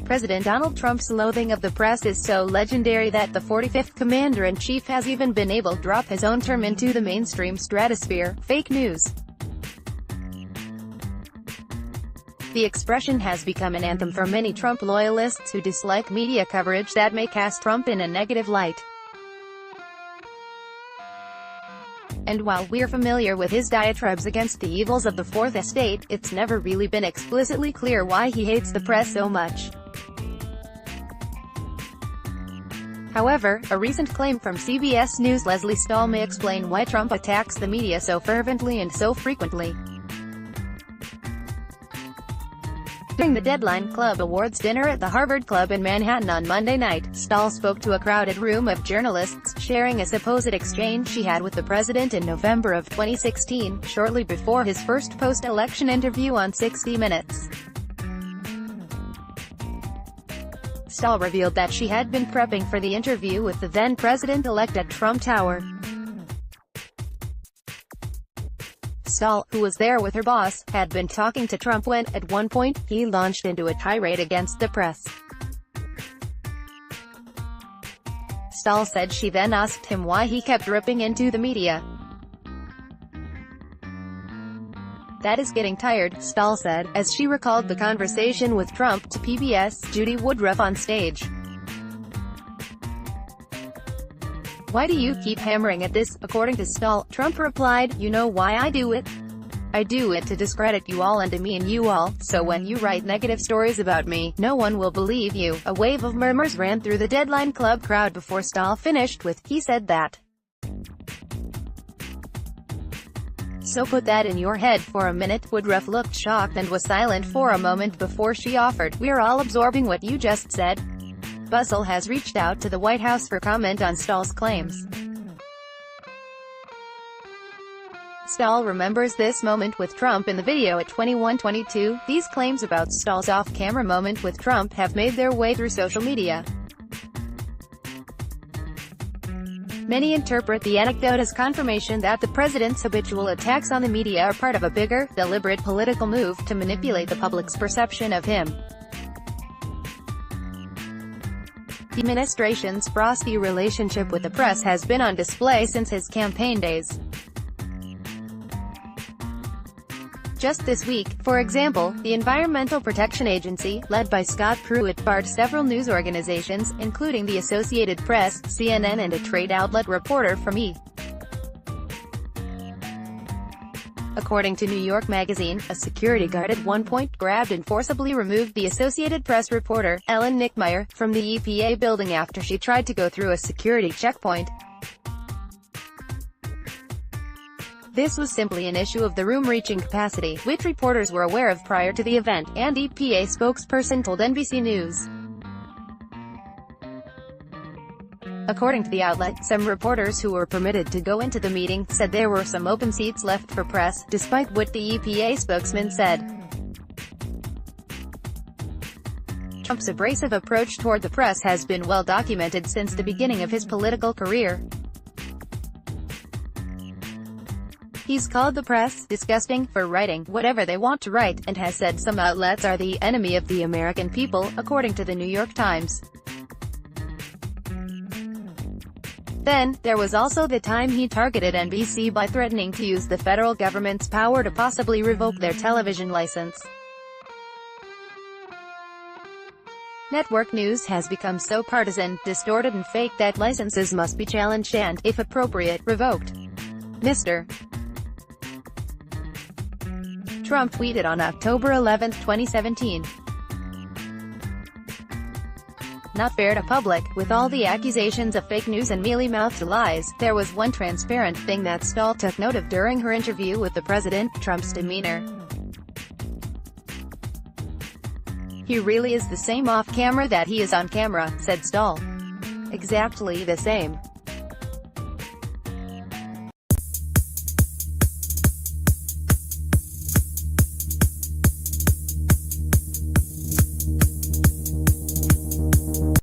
President Donald Trump's loathing of the press is so legendary that the 45th Commander-in-Chief has even been able to drop his own term into the mainstream stratosphere: fake news. The expression has become an anthem for many Trump loyalists who dislike media coverage that may cast Trump in a negative light. And while we're familiar with his diatribes against the evils of the Fourth Estate, it's never really been explicitly clear why he hates the press so much. However, a recent claim from CBS News' Leslie Stahl may explain why Trump attacks the media so fervently and so frequently. During the Deadline Club Awards dinner at the Harvard Club in Manhattan on Monday night, Stahl spoke to a crowded room of journalists, sharing a supposed exchange she had with the president in November of 2016, shortly before his first post-election interview on 60 Minutes. Stahl revealed that she had been prepping for the interview with the then-president-elect at Trump Tower. Stahl, who was there with her boss, had been talking to Trump when, at one point, he launched into a tirade against the press. Stahl said she then asked him why he kept ripping into the media. "That is getting tired," Stahl said, as she recalled the conversation with Trump to PBS' Judy Woodruff on stage. "Why do you keep hammering at this?" According to Stahl, Trump replied, "You know why I do it? I do it to discredit you all and demean you all, so when you write negative stories about me, no one will believe you." A wave of murmurs ran through the Deadline Club crowd before Stahl finished with, "He said that. So put that in your head for a minute." Woodruff looked shocked and was silent for a moment before she offered, "We're all absorbing what you just said." Bustle has reached out to the White House for comment on Stahl's claims. Stahl remembers this moment with Trump in the video at 21:22. These claims about Stahl's off-camera moment with Trump have made their way through social media. Many interpret the anecdote as confirmation that the president's habitual attacks on the media are part of a bigger, deliberate political move to manipulate the public's perception of him. The administration's frosty relationship with the press has been on display since his campaign days. Just this week, for example, the Environmental Protection Agency, led by Scott Pruitt, barred several news organizations, including the Associated Press, CNN and a trade outlet reporter from E! According to New York Magazine, a security guard at one point grabbed and forcibly removed the Associated Press reporter, Ellen Nickmeyer, from the EPA building after she tried to go through a security checkpoint. This was simply an issue of the room reaching capacity, which reporters were aware of prior to the event, and EPA spokesperson told NBC News. According to the outlet, some reporters who were permitted to go into the meeting said there were some open seats left for press, despite what the EPA spokesman said. Trump's abrasive approach toward the press has been well documented since the beginning of his political career. He's called the press disgusting for writing whatever they want to write, and has said some outlets are the enemy of the American people, according to the New York Times. Then, there was also the time he targeted NBC by threatening to use the federal government's power to possibly revoke their television license. Network news has become so partisan, distorted and fake that licenses must be challenged and, if appropriate, revoked. Mr. Trump tweeted on October 11, 2017. "Not fair to public. With all the accusations of fake news and mealy-mouthed lies, there was one transparent thing that Stahl took note of during her interview with the president: Trump's demeanor. He really is the same off-camera that he is on camera," said Stahl. "Exactly the same.